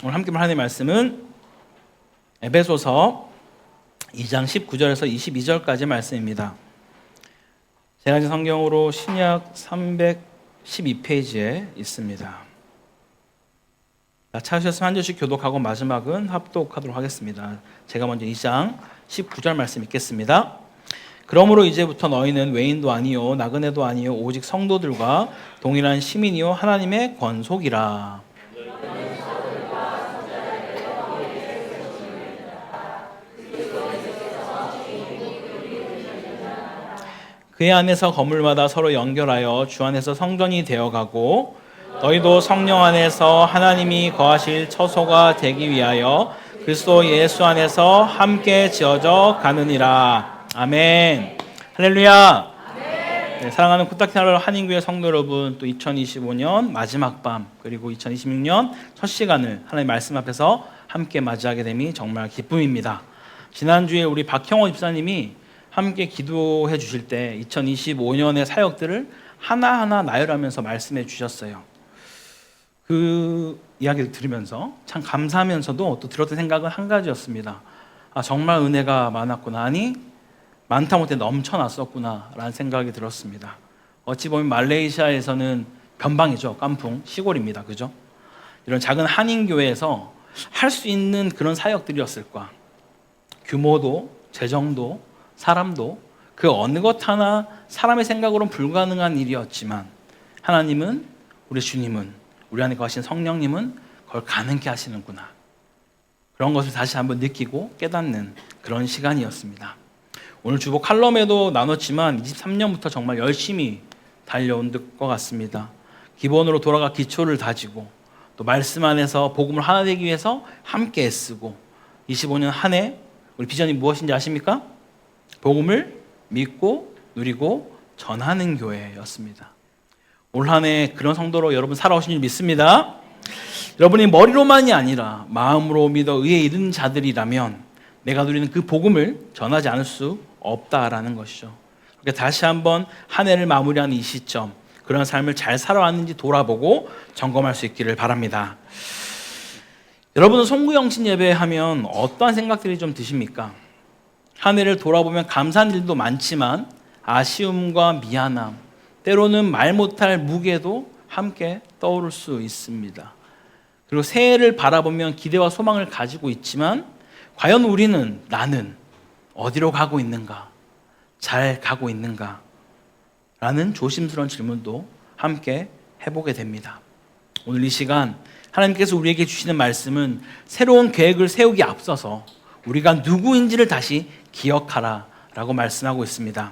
오늘 함께 볼 하나님의 말씀은 에베소서 2장 19절에서 22절까지 말씀입니다. 제가 가진 성경으로 신약 312페이지에 있습니다. 찾으셨으면 한 절씩 교독하고 마지막은 합독하도록 하겠습니다. 제가 먼저 2장 19절 말씀 읽겠습니다. 그러므로 이제부터 너희는 외인도 아니요 나그네도 아니요 오직 성도들과 동일한 시민이요 하나님의 권속이라. 그의 안에서 건물마다 서로 연결하여 주 안에서 성전이 되어가고 너희도 성령 안에서 하나님이 거하실 처소가 되기 위하여 그리스도 예수 안에서 함께 지어져 가느니라. 아멘. 할렐루야. 네, 사랑하는 쿠타키나루 한인교회 성도 여러분, 또 2025년 마지막 밤 그리고 2026년 첫 시간을 하나님 말씀 앞에서 함께 맞이하게 됨이 정말 기쁨입니다. 지난주에 우리 박형원 집사님이 함께 기도해 주실 때 2025년의 사역들을 하나하나 나열하면서 말씀해 주셨어요. 그 이야기를 들으면서 참 감사하면서도 또 들었던 생각은 한 가지였습니다. 정말 은혜가 많았구나. 아니 많다 못해 넘쳐났었구나 라는 생각이 들었습니다. 어찌 보면 말레이시아에서는 변방이죠. 깐풍 시골입니다. 그죠? 이런 작은 한인교회에서 할 수 있는 그런 사역들이었을까. 규모도 재정도 사람도 그 어느 것 하나 사람의 생각으로는 불가능한 일이었지만 하나님은, 우리 주님은, 우리 안에 거하신 성령님은 그걸 가능케 하시는구나. 그런 것을 다시 한번 느끼고 깨닫는 그런 시간이었습니다. 오늘 주보 칼럼에도 나눴지만 23년부터 정말 열심히 달려온 것 같습니다. 기본으로 돌아가 기초를 다지고 또 말씀 안에서 복음을 하나 되기 위해서 함께 애쓰고 25년 한 해 우리 비전이 무엇인지 아십니까? 복음을 믿고 누리고 전하는 교회였습니다. 올 한 해 그런 성도로 여러분 살아오신 줄 믿습니다. 여러분이 머리로만이 아니라 마음으로 믿어 의에 이른 자들이라면 내가 누리는 그 복음을 전하지 않을 수 없다라는 것이죠. 그러니까 다시 한번 한 해를 마무리하는 이 시점, 그런 삶을 잘 살아왔는지 돌아보고 점검할 수 있기를 바랍니다. 여러분은 송구영신 예배하면 어떠한 생각들이 좀 드십니까? 한 해를 돌아보면 감사한 일도 많지만 아쉬움과 미안함, 때로는 말 못할 무게도 함께 떠오를 수 있습니다. 그리고 새해를 바라보면 기대와 소망을 가지고 있지만 과연 우리는, 나는 어디로 가고 있는가? 잘 가고 있는가? 라는 조심스러운 질문도 함께 해보게 됩니다. 오늘 이 시간 하나님께서 우리에게 주시는 말씀은 새로운 계획을 세우기 앞서서 우리가 누구인지를 다시 기억하라 라고 말씀하고 있습니다.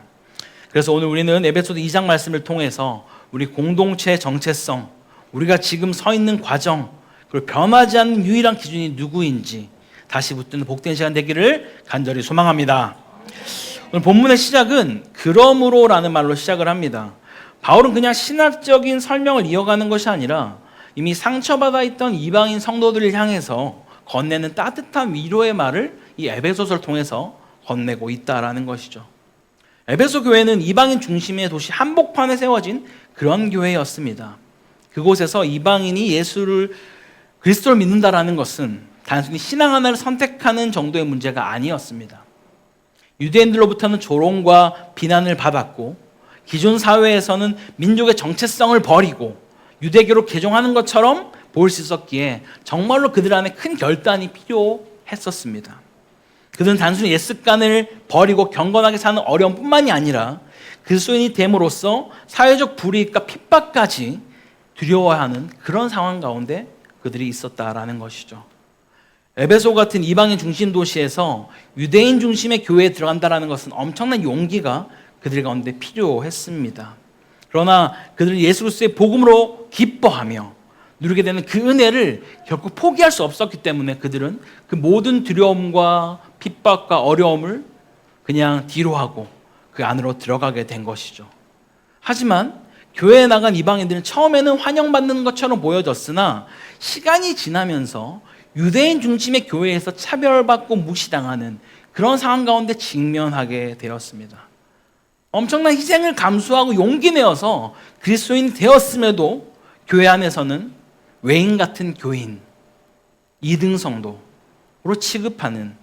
그래서 오늘 우리는 에베소서 2장 말씀을 통해서 우리 공동체의 정체성, 우리가 지금 서 있는 과정, 그리고 변하지 않는 유일한 기준이 누구인지 다시 붙드는 복된 시간 되기를 간절히 소망합니다. 오늘 본문의 시작은 그러므로라는 말로 시작을 합니다. 바울은 그냥 신학적인 설명을 이어가는 것이 아니라 이미 상처받아 있던 이방인 성도들을 향해서 건네는 따뜻한 위로의 말을 이 에베소서를 통해서 건네고 있다라는 것이죠. 에베소 교회는 이방인 중심의 도시 한복판에 세워진 그런 교회였습니다. 그곳에서 이방인이 그리스도를 믿는다라는 것은 단순히 신앙 하나를 선택하는 정도의 문제가 아니었습니다. 유대인들로부터는 조롱과 비난을 받았고 기존 사회에서는 민족의 정체성을 버리고 유대교로 개종하는 것처럼 보일 수 있었기에 정말로 그들 안에 큰 결단이 필요했었습니다. 그들은 단순히 옛습관을 버리고 경건하게 사는 어려움뿐만이 아니라 그리스도인이 됨으로써 사회적 불이익과 핍박까지 두려워하는 그런 상황 가운데 그들이 있었다라는 것이죠. 에베소 같은 이방인 중심 도시에서 유대인 중심의 교회에 들어간다는 것은 엄청난 용기가 그들 가운데 필요했습니다. 그러나 그들은 예수 그리스도의 복음으로 기뻐하며 누리게 되는 그 은혜를 결코 포기할 수 없었기 때문에 그들은 그 모든 두려움과 핍박과 어려움을 그냥 뒤로하고 그 안으로 들어가게 된 것이죠. 하지만 교회에 나간 이방인들은 처음에는 환영받는 것처럼 보여졌으나 시간이 지나면서 유대인 중심의 교회에서 차별받고 무시당하는 그런 상황 가운데 직면하게 되었습니다. 엄청난 희생을 감수하고 용기 내어서 그리스도인이 되었음에도 교회 안에서는 외인 같은 교인, 2등 성도로 취급하는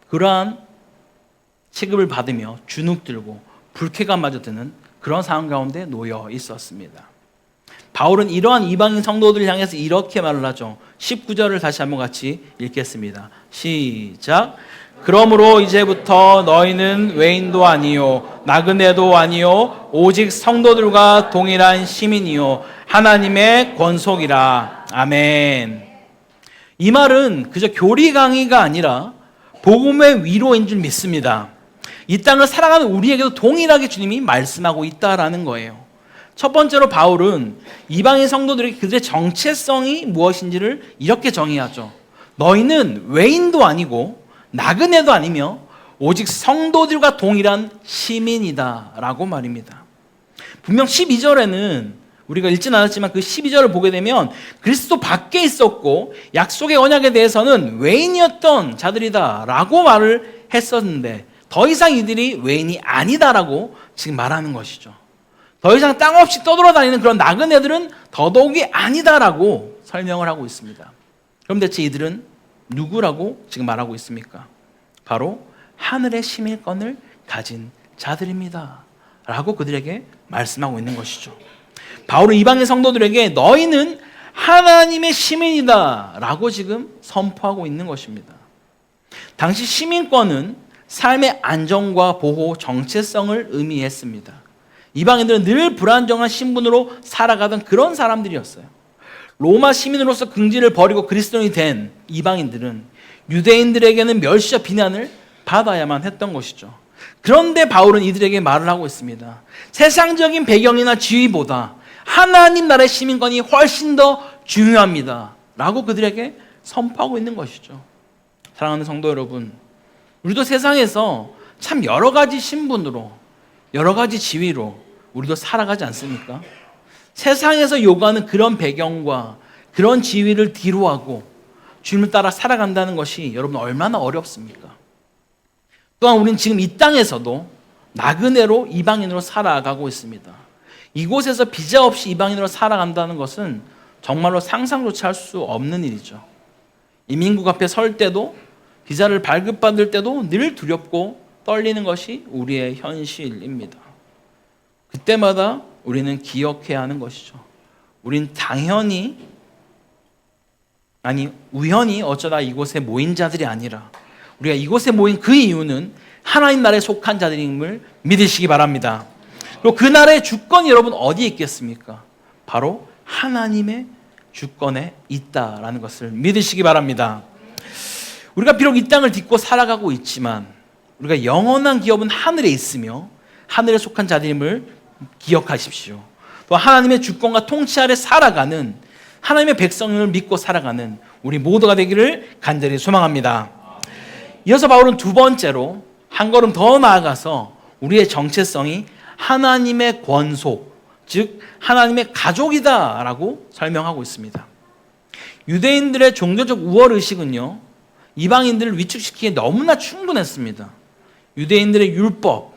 그러한 취급을 받으며 주눅 들고 불쾌감마저 드는 그런 상황 가운데 놓여 있었습니다. 바울은 이러한 이방인 성도들을 향해서 이렇게 말을 하죠. 19절을 다시 한번 같이 읽겠습니다. 시작. 그러므로 이제부터 너희는 외인도 아니요 나그네도 아니요 오직 성도들과 동일한 시민이요 하나님의 권속이라. 아멘. 이 말은 그저 교리 강의가 아니라 복음의 위로인 줄 믿습니다. 이 땅을 살아가는 우리에게도 동일하게 주님이 말씀하고 있다라는 거예요. 첫 번째로 바울은 이방인 성도들에게 그들의 정체성이 무엇인지를 이렇게 정의하죠. 너희는 외인도 아니고 나그네도 아니며 오직 성도들과 동일한 시민이다 라고 말입니다. 분명 12절에는 우리가 읽진 않았지만 그 12절을 보게 되면 그리스도 밖에 있었고 약속의 언약에 대해서는 외인이었던 자들이다 라고 말을 했었는데 더 이상 이들이 외인이 아니다라고 지금 말하는 것이죠. 더 이상 땅 없이 떠돌아다니는 그런 나그네들은 더더욱이 아니다라고 설명을 하고 있습니다. 그럼 대체 이들은 누구라고 지금 말하고 있습니까? 바로 하늘의 시민권을 가진 자들입니다 라고 그들에게 말씀하고 있는 것이죠. 바울은 이방인 성도들에게 너희는 하나님의 시민이다 라고 지금 선포하고 있는 것입니다. 당시 시민권은 삶의 안정과 보호, 정체성을 의미했습니다. 이방인들은 늘 불안정한 신분으로 살아가던 그런 사람들이었어요. 로마 시민으로서 긍지를 버리고 그리스도인이 된 이방인들은 유대인들에게는 멸시와 비난을 받아야만 했던 것이죠. 그런데 바울은 이들에게 말을 하고 있습니다. 세상적인 배경이나 지위보다 하나님 나라의 시민권이 훨씬 더 중요합니다 라고 그들에게 선포하고 있는 것이죠. 사랑하는 성도 여러분, 우리도 세상에서 참 여러 가지 신분으로 여러 가지 지위로 우리도 살아가지 않습니까? 세상에서 요구하는 그런 배경과 그런 지위를 뒤로하고 주님을 따라 살아간다는 것이 여러분 얼마나 어렵습니까? 또한 우리는 지금 이 땅에서도 나그네로 이방인으로 살아가고 있습니다. 이곳에서 비자 없이 이방인으로 살아간다는 것은 정말로 상상조차 할 수 없는 일이죠. 이민국 앞에 설 때도 비자를 발급받을 때도 늘 두렵고 떨리는 것이 우리의 현실입니다. 그때마다 우리는 기억해야 하는 것이죠. 우린 우연히 어쩌다 이곳에 모인 자들이 아니라 우리가 이곳에 모인 그 이유는 하나님 나라에 속한 자들임을 믿으시기 바랍니다. 그리고 그 나라의 주권이 여러분 어디에 있겠습니까? 바로 하나님의 주권에 있다라는 것을 믿으시기 바랍니다. 우리가 비록 이 땅을 딛고 살아가고 있지만 우리가 영원한 기업은 하늘에 있으며 하늘에 속한 자들임을 기억하십시오. 또 하나님의 주권과 통치 아래 살아가는 하나님의 백성을 믿고 살아가는 우리 모두가 되기를 간절히 소망합니다. 이어서 바울은 두 번째로 한 걸음 더 나아가서 우리의 정체성이 하나님의 권속, 즉 하나님의 가족이다라고 설명하고 있습니다. 유대인들의 종교적 우월의식은요, 이방인들을 위축시키기에 너무나 충분했습니다. 유대인들의 율법,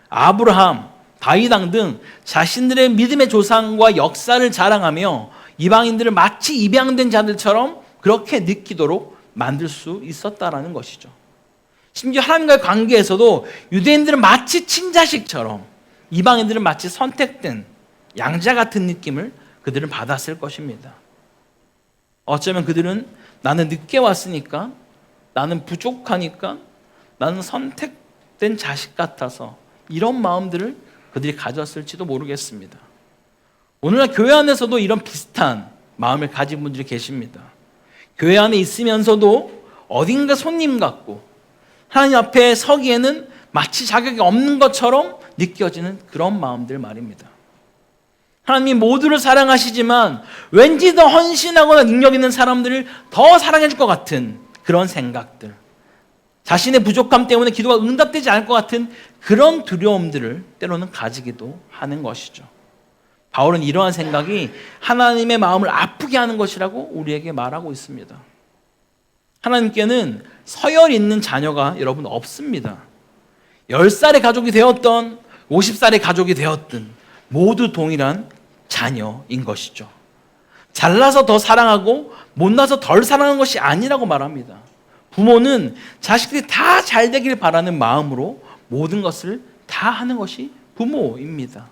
아브라함, 다윗 왕 등 자신들의 믿음의 조상과 역사를 자랑하며 이방인들을 마치 입양된 자들처럼 그렇게 느끼도록 만들 수 있었다라는 것이죠. 심지어 하나님과의 관계에서도 유대인들은 마치 친자식처럼 이방인들은 마치 선택된 양자 같은 느낌을 그들은 받았을 것입니다. 어쩌면 그들은 나는 늦게 왔으니까, 나는 부족하니까, 나는 선택된 자식 같아서 이런 마음들을 그들이 가졌을지도 모르겠습니다. 오늘날 교회 안에서도 이런 비슷한 마음을 가진 분들이 계십니다. 교회 안에 있으면서도 어딘가 손님 같고 하나님 앞에 서기에는 마치 자격이 없는 것처럼 느껴지는 그런 마음들 말입니다. 하나님이 모두를 사랑하시지만 왠지 더 헌신하거나 능력 있는 사람들을 더 사랑해 줄 것 같은 그런 생각들, 자신의 부족함 때문에 기도가 응답되지 않을 것 같은 그런 두려움들을 때로는 가지기도 하는 것이죠. 바울은 이러한 생각이 하나님의 마음을 아프게 하는 것이라고 우리에게 말하고 있습니다. 하나님께는 서열 있는 자녀가 여러분 없습니다. 10살의 가족이 되었던 50살의 가족이 되었든 모두 동일한 자녀인 것이죠. 잘나서 더 사랑하고 못나서 덜 사랑하는 것이 아니라고 말합니다. 부모는 자식들이 다 잘 되길 바라는 마음으로 모든 것을 다 하는 것이 부모입니다.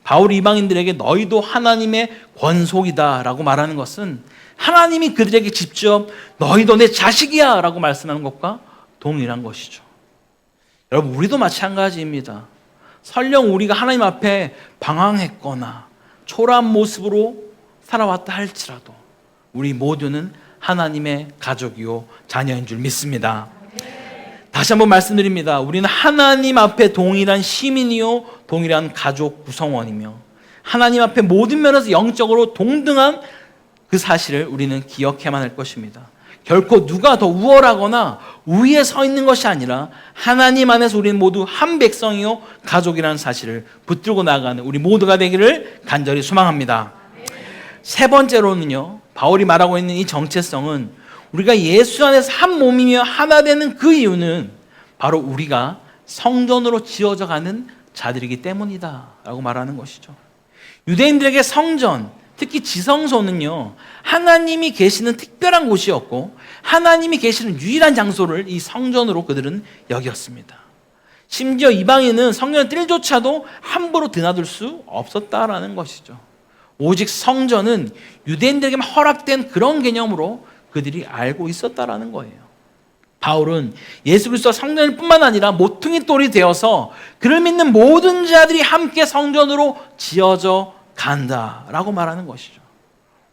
바울이 이방인들에게 너희도 하나님의 권속이다 라고 말하는 것은 하나님이 그들에게 직접 너희도 내 자식이야 라고 말씀하는 것과 동일한 것이죠. 여러분, 우리도 마찬가지입니다. 설령 우리가 하나님 앞에 방황했거나 초라한 모습으로 살아왔다 할지라도 우리 모두는 하나님의 가족이요 자녀인 줄 믿습니다. 다시 한번 말씀드립니다. 우리는 하나님 앞에 동일한 시민이요 동일한 가족 구성원이며 하나님 앞에 모든 면에서 영적으로 동등한 그 사실을 우리는 기억해야만 할 것입니다. 결코 누가 더 우월하거나 우위에 서 있는 것이 아니라 하나님 안에서 우리는 모두 한 백성이요 가족이라는 사실을 붙들고 나아가는 우리 모두가 되기를 간절히 소망합니다. 세 번째로는요, 바울이 말하고 있는 이 정체성은 우리가 예수 안에서 한 몸이며 하나 되는 그 이유는 바로 우리가 성전으로 지어져 가는 자들이기 때문이다 라고 말하는 것이죠. 유대인들에게 성전, 특히 지성소는요, 하나님이 계시는 특별한 곳이었고 하나님이 계시는 유일한 장소를 이 성전으로 그들은 여겼습니다. 심지어 이방인은 성전의 뜰조차도 함부로 드나들 수 없었다라는 것이죠. 오직 성전은 유대인들에게만 허락된 그런 개념으로 그들이 알고 있었다라는 거예요. 바울은 예수 그리스도가 성전일 뿐만 아니라 모퉁이 돌이 되어서 그를 믿는 모든 자들이 함께 성전으로 지어져 간다라고 말하는 것이죠.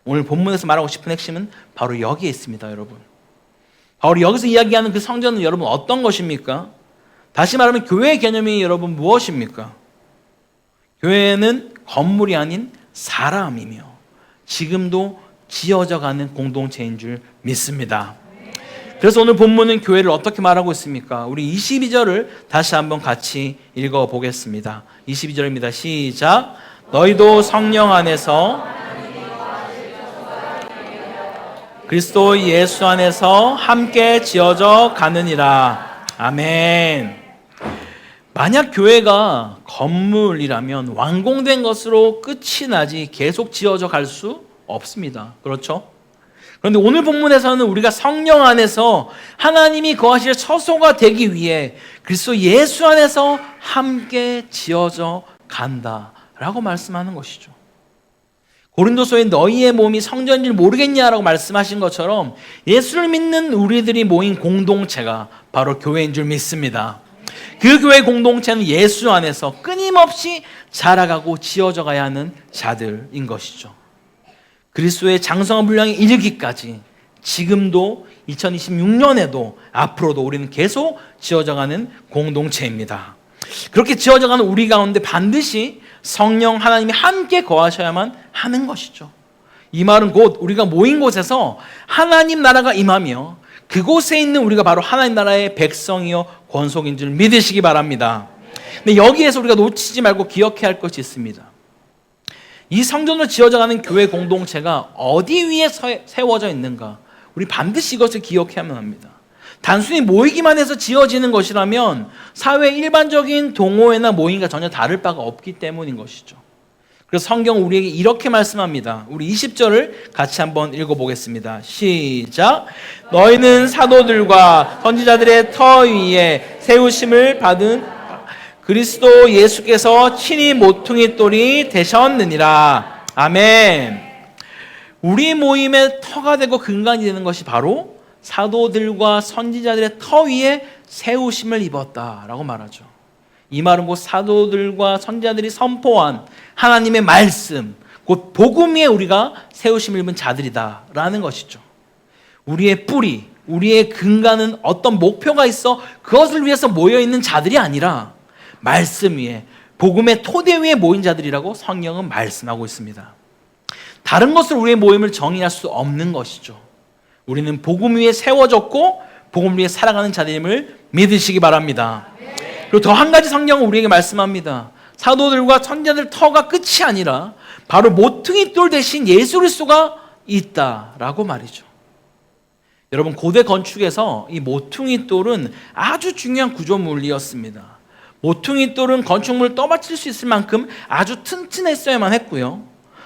오늘 본문에서 말하고 싶은 핵심은 바로 여기에 있습니다, 여러분. 바울이 여기서 이야기하는 그 성전은 여러분 어떤 것입니까? 다시 말하면 교회의 개념이 여러분 무엇입니까? 교회는 건물이 아닌 사람이며 지금도 지어져 가는 공동체인 줄 믿습니다. 그래서 오늘 본문은 교회를 어떻게 말하고 있습니까? 우리 22절을 다시 한번 같이 읽어보겠습니다. 22절입니다. 시작. 너희도 성령 안에서 그리스도 예수 안에서 함께 지어져 가느니라. 아멘. 만약 교회가 건물이라면 완공된 것으로 끝이 나지 계속 지어져 갈 수 없습니다. 그렇죠? 그런데 오늘 본문에서는 우리가 성령 안에서 하나님이 거하실 처소가 되기 위해 그리스도 예수 안에서 함께 지어져 간다라고 말씀하는 것이죠. 고린도서에 너희의 몸이 성전인 줄 모르겠냐라고 말씀하신 것처럼 예수를 믿는 우리들이 모인 공동체가 바로 교회인 줄 믿습니다. 그 교회 공동체는 예수 안에서 끊임없이 자라가고 지어져 가야 하는 자들인 것이죠. 그리스도의 장성한 분량에 이르기까지 지금도 2026년에도 앞으로도 우리는 계속 지어져가는 공동체입니다. 그렇게 지어져가는 우리 가운데 반드시 성령 하나님이 함께 거하셔야만 하는 것이죠. 이 말은 곧 우리가 모인 곳에서 하나님 나라가 임하며 그곳에 있는 우리가 바로 하나님 나라의 백성이요 권속인 줄 믿으시기 바랍니다. 근데 여기에서 우리가 놓치지 말고 기억해야 할 것이 있습니다. 이 성전으로 지어져가는 교회 공동체가 어디 위에 세워져 있는가? 우리 반드시 이것을 기억해야만 합니다. 단순히 모이기만 해서 지어지는 것이라면 사회의 일반적인 동호회나 모임과 전혀 다를 바가 없기 때문인 것이죠. 그래서 성경 우리에게 이렇게 말씀합니다. 우리 20절을 같이 한번 읽어보겠습니다. 시작. 너희는 사도들과 선지자들의 터 위에 세우심을 받은 그리스도 예수께서 친히 모퉁이 돌이 되셨느니라. 아멘. 우리 모임의 터가 되고 근간이 되는 것이 바로 사도들과 선지자들의 터 위에 세우심을 입었다라고 말하죠. 이 말은 곧 사도들과 선지자들이 선포한 하나님의 말씀, 곧 복음 위에 우리가 세우심을 입은 자들이다라는 것이죠. 우리의 뿌리, 우리의 근간은 어떤 목표가 있어 그것을 위해서 모여있는 자들이 아니라 말씀 위에, 복음의 토대 위에 모인 자들이라고 성경은 말씀하고 있습니다. 다른 것을 우리의 모임을 정의할 수 없는 것이죠. 우리는 복음 위에 세워졌고 복음 위에 살아가는 자들임을 믿으시기 바랍니다. 그리고 더 한 가지 성경은 우리에게 말씀합니다. 사도들과 선지자들 터가 끝이 아니라 바로 모퉁이 돌 대신 예수 그리스도가 있다라고 말이죠. 여러분, 고대 건축에서 이 모퉁이 돌은 아주 중요한 구조물이었습니다. 모퉁이 돌은 건축물을 떠받칠 수 있을 만큼 아주 튼튼했어야만 했고요.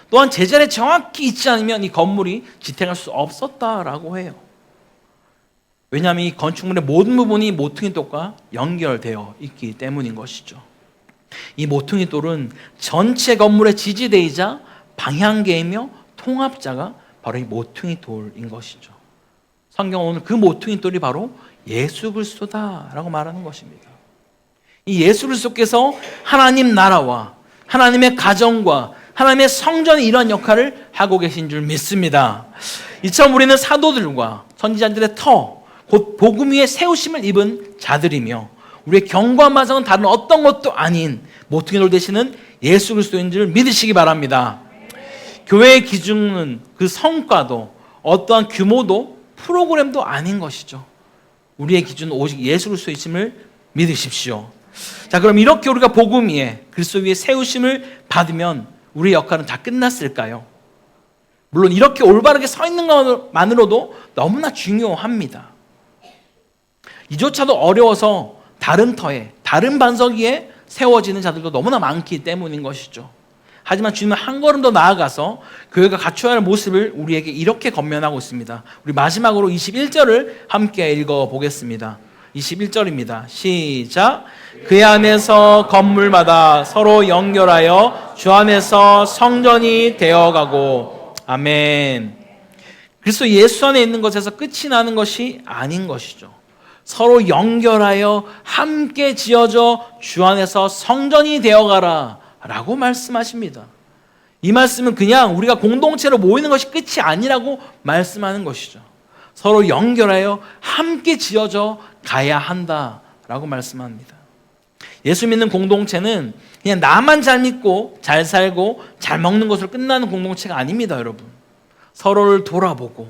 또한 제자리에 정확히 있지 않으면 이 건물이 지탱할 수 없었다라고 해요. 왜냐하면 이 건축물의 모든 부분이 모퉁이 돌과 연결되어 있기 때문인 것이죠. 이 모퉁이 돌은 전체 건물의 지지대이자 방향계이며 통합자가 바로 이 모퉁이 돌인 것이죠. 성경은 오늘 그 모퉁이 돌이 바로 예수 그리스도다라고 말하는 것입니다. 이 예수 그리스도께서 하나님 나라와 하나님의 가정과 하나님의 성전이 이런 역할을 하고 계신 줄 믿습니다. 이처럼 우리는 사도들과 선지자들의 터, 곧 복음 위에 세우심을 입은 자들이며 우리의 견고한 반석은 다른 어떤 것도 아닌 모퉁이 돌 되시는 예수 그리스도인 줄 믿으시기 바랍니다. 교회의 기준은 그 성과도 어떠한 규모도 프로그램도 아닌 것이죠. 우리의 기준은 오직 예수 그리스도이심을 믿으십시오. 자, 그럼 이렇게 우리가 복음 위에 그리스도 위에 세우심을 받으면 우리의 역할은 다 끝났을까요? 물론 이렇게 올바르게 서 있는 것만으로도 너무나 중요합니다. 이조차도 어려워서 다른 터에, 다른 반석 위에 세워지는 자들도 너무나 많기 때문인 것이죠. 하지만 주님은 한 걸음 더 나아가서 교회가 갖춰야 할 모습을 우리에게 이렇게 권면하고 있습니다. 우리 마지막으로 21절을 함께 읽어보겠습니다. 21절입니다. 시작. 그의 안에서 건물마다 서로 연결하여 주 안에서 성전이 되어가고. 아멘. 그리스도 예수 안에 있는 것에서 끝이 나는 것이 아닌 것이죠. 서로 연결하여 함께 지어져 주 안에서 성전이 되어가라 라고 말씀하십니다. 이 말씀은 그냥 우리가 공동체로 모이는 것이 끝이 아니라고 말씀하는 것이죠. 서로 연결하여 함께 지어져 가야 한다라고 말씀합니다. 예수 믿는 공동체는 그냥 나만 잘 믿고 잘 살고 잘 먹는 것으로 끝나는 공동체가 아닙니다, 여러분. 서로를 돌아보고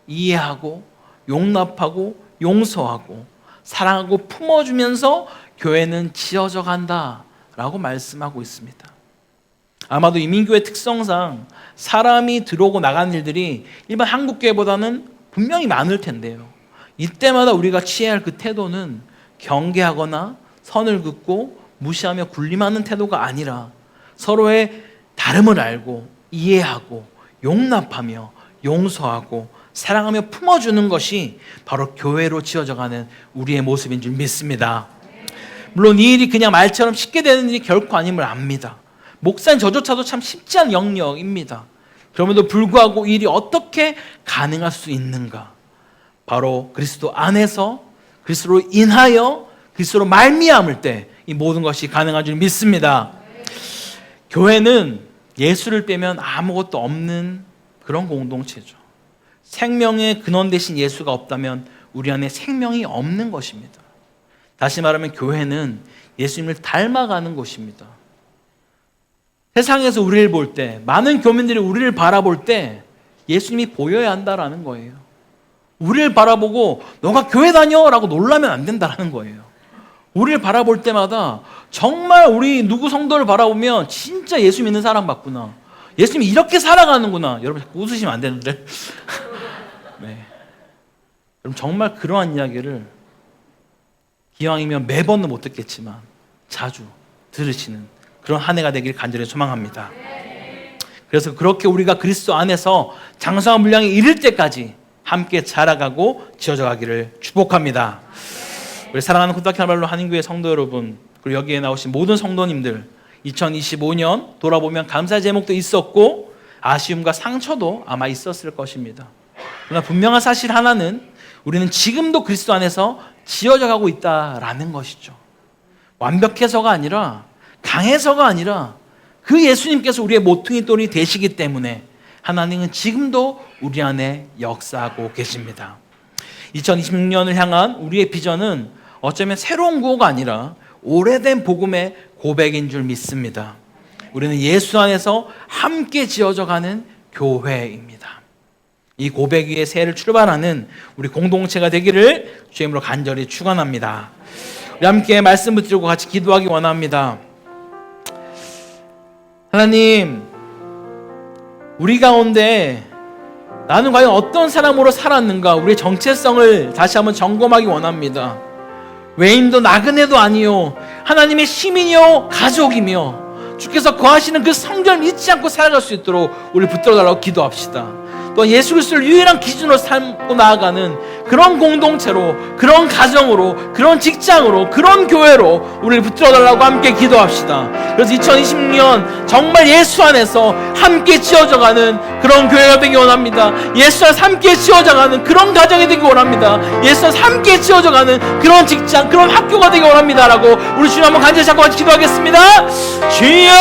이해하고 용납하고 용서하고 사랑하고 품어주면서 교회는 지어져 간다라고 말씀하고 있습니다. 아마도 이민교회 특성상 사람이 들어오고 나가는 일들이 일반 한국교회보다는 분명히 많을 텐데요. 이때마다 우리가 취해야 할 그 태도는 경계하거나 선을 긋고 무시하며 군림하는 태도가 아니라 서로의 다름을 알고 이해하고 용납하며 용서하고 사랑하며 품어주는 것이 바로 교회로 지어져가는 우리의 모습인 줄 믿습니다. 물론 이 일이 그냥 말처럼 쉽게 되는 일이 결코 아님을 압니다. 목사님 저조차도 참 쉽지 않은 영역입니다. 그럼에도 불구하고 이 일이 어떻게 가능할 수 있는가? 바로 그리스도 안에서 그리스도로 인하여 그리스도로 말미암을 때 이 모든 것이 가능한 줄 믿습니다. 교회는 예수를 빼면 아무것도 없는 그런 공동체죠. 생명의 근원 되신 예수가 없다면 우리 안에 생명이 없는 것입니다. 다시 말하면 교회는 예수님을 닮아가는 곳입니다. 세상에서 우리를 볼 때, 많은 교민들이 우리를 바라볼 때 예수님이 보여야 한다라는 거예요. 우리를 바라보고 너가 교회 다녀 라고 놀라면 안 된다는 거예요. 우리를 바라볼 때마다 정말 우리 누구 성도를 바라보면 진짜 예수 믿는 사람 같구나, 예수님이 이렇게 살아가는구나. 여러분 자꾸 웃으시면 안 되는데 네. 여러분 정말 그러한 이야기를 기왕이면 매번은 못 듣겠지만 자주 들으시는 그런 한 해가 되길 간절히 소망합니다. 그래서 그렇게 우리가 그리스도 안에서 장성한 분량에 이를 때까지 함께 자라가고 지어져 가기를 축복합니다. 우리 사랑하는 코타키나발루 한인교회 성도 여러분, 그리고 여기에 나오신 모든 성도님들, 2025년 돌아보면 감사의 제목도 있었고 아쉬움과 상처도 아마 있었을 것입니다. 그러나 분명한 사실 하나는 우리는 지금도 그리스도 안에서 지어져 가고 있다라는 것이죠. 완벽해서가 아니라, 강해서가 아니라 그 예수님께서 우리의 모퉁이 돌이 되시기 때문에 하나님은 지금도 우리 안에 역사하고 계십니다. 2026년을 향한 우리의 비전은 어쩌면 새로운 구호가 아니라 오래된 복음의 고백인 줄 믿습니다. 우리는 예수 안에서 함께 지어져 가는 교회입니다. 이 고백 위에 새해를 출발하는 우리 공동체가 되기를 주님으로 간절히 축원합니다. 우리 함께 말씀 붙들고 같이 기도하기 원합니다. 하나님, 우리 가운데 나는 과연 어떤 사람으로 살았는가, 우리의 정체성을 다시 한번 점검하기 원합니다. 외인도 나그네도 아니요, 하나님의 시민이요 가족이며 주께서 거하시는 그 성전을 잊지 않고 살아갈 수 있도록 우리 붙들어달라고 기도합시다. 또 예수 그리스도를 유일한 기준으로 삼고 나아가는 그런 공동체로, 그런 가정으로, 그런 직장으로, 그런 교회로 우리를 붙들어달라고 함께 기도합시다. 그래서 2026년 정말 예수 안에서 함께 지어져가는 그런 교회가 되기 원합니다. 예수 안에서 함께 지어져가는 그런 가정이 되기 원합니다. 예수 안에서 함께 지어져가는 그런 직장, 그런 학교가 되기 원합니다 라고 우리 주님 한번 간절히 잡고 같이 기도하겠습니다. 주여!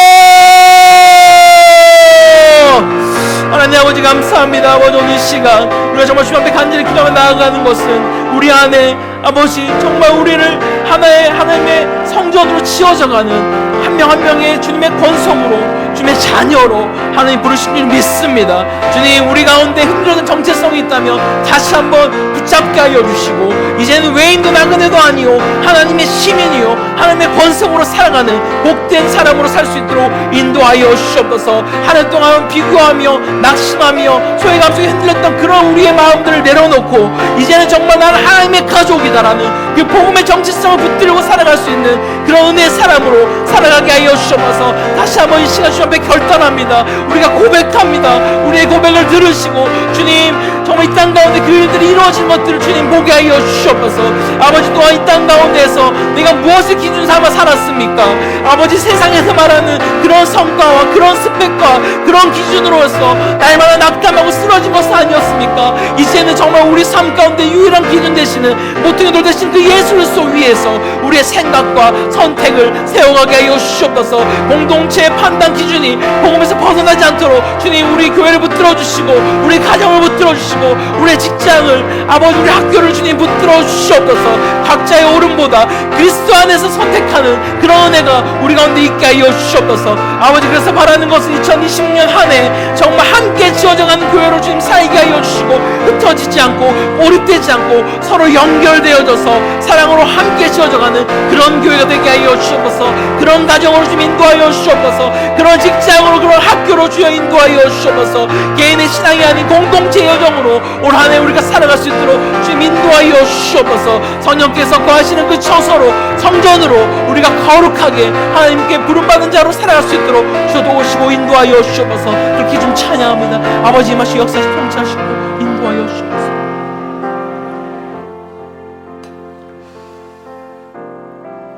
하나님 아버지 감사합니다. 아버지 오늘 시간 우리가 정말 주님 앞에 간절히 기도하며 나아가는 것은 우리 안에 아버지 정말 우리를 하나님의 성전으로 지어져가는 한 명 한 명의 주님의 권속으로 주님의 자녀로 하나님 부르신 줄 믿습니다. 주님 우리 가운데 흔들리는 정체성이 있다면 다시 한번 붙잡게 하여 주시고 이제는 외인도 나그네도 아니요 하나님의 시민이요 하나님의 권속으로 살아가는 복된 사람으로 살 수 있도록 인도하여 주시옵소서. 한 해 동안 비교하며 낙심하며 소외감 속에 흔들렸던 그런 우리의 마음들을 내려놓고 이제는 정말 나는 하나님의 가족이다라는 그 복음의 정체성을 붙들고 살아갈 수 있는 그런 은혜의 사람으로 살아가게 하여 주시옵소서. 다시 한번 이 시간 주님 앞에 결단합니다. 우리가 고백합니다. 우리의 고백을 들으시고 주님 정말 이 땅 가운데 그 일들이 이루어진 것들을 주님 보게 하여 주시옵소서. 아버지 또한 이 땅 가운데에서 내가 무엇을 기준 삼아 살았습니까? 아버지 세상에서 말하는 그런 성과와 그런 스펙과 그런 기준으로서 날마다 낙담하고 쓰러진 것은 아니었습니까? 이제는 정말 우리 삶 가운데 유일한 기준 되시는 모퉁이 돌 되신 그 예수 그리스도 위에서 우리의 생각과 선택을 세워가게 하여 주시옵소서. 공동체의 판단 기준이 복음에서 벗어나지 않도록 주님 우리 교회를 붙들어 주시고 우리 가정을 붙들어 주시고 우리의 직장을 아버지 우리 학교를 주님 붙들어 주시옵소서. 각자의 오름보다 그리스도 안에서 선택하는 그런 은혜가 우리 가운데 있게 하여 주시옵소서. 아버지 그래서 바라는 것은 2020년 한 해 정말 함께 지어져가는 교회로 주님 살게 하여 주시고 흩어지지 않고 고립되지 않고 서로 연결되어져서 사랑으로 함께 지어져가는 그런 교회가 되게 하여 주시옵소서. 그런 가정으로 주님 인도하여 주시옵소서. 그런 직장으로 그런 학교로 주여 인도하여 주시옵소서. 개인의 신앙이 아닌 공동체 여정으로 올 한 해 우리가 살아갈 수 있도록 주님 인도하여 주시옵소서. 성령께서 거하시는 그 처소로 성전으로 우리가 거룩하게 하나님께 부름받은 자로 살아갈 수 있도록 주여 도우시고 인도하여 주시옵소서. 그렇게 좀 찬양합니다. 아버지 마시 역사시 통치하시고 인도하여 주시옵소서.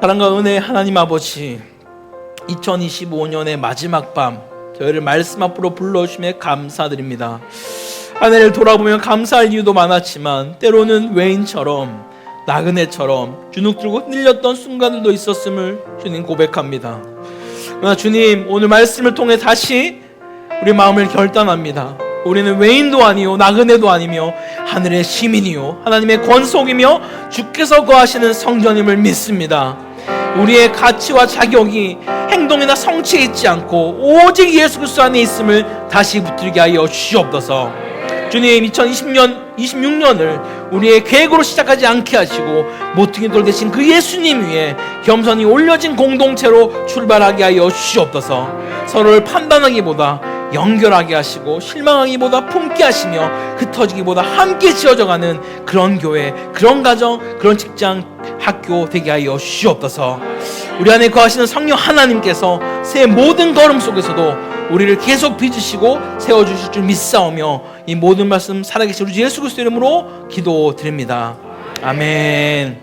사랑과 은혜의 하나님 아버지 2025년의 마지막 밤 저희를 말씀 앞으로 불러주심에 감사드립니다. 한 해를 돌아보면 감사할 이유도 많았지만 때로는 외인처럼 나그네처럼 주눅 들고 흔들렸던 순간들도 있었음을 주님 고백합니다. 그러나 주님 오늘 말씀을 통해 다시 우리 마음을 결단합니다. 우리는 외인도 아니요 나그네도 아니며 하늘의 시민이요 하나님의 권속이며 주께서 거하시는 성전임을 믿습니다. 우리의 가치와 자격이 행동이나 성취에 있지 않고 오직 예수 그리스도 안에 있음을 다시 붙들게 하여 주시옵소서. 주님 2026년을 우리의 계획으로 시작하지 않게 하시고 모퉁이 돌 대신 그 예수님 위에 겸손히 올려진 공동체로 출발하게 하여 주시옵소서. 서로를 판단하기보다 연결하게 하시고 실망하기보다 품게 하시며 흩어지기보다 함께 지어져가는 그런 교회, 그런 가정, 그런 직장, 학교 되게 하여 주시옵소서. 우리 안에 거하시는 성령 하나님께서 새 모든 걸음 속에서도 우리를 계속 빚으시고 세워주실 줄 믿사오며 이 모든 말씀 살아계신 우리 예수 그리스도 이름으로 기도드립니다. 아멘.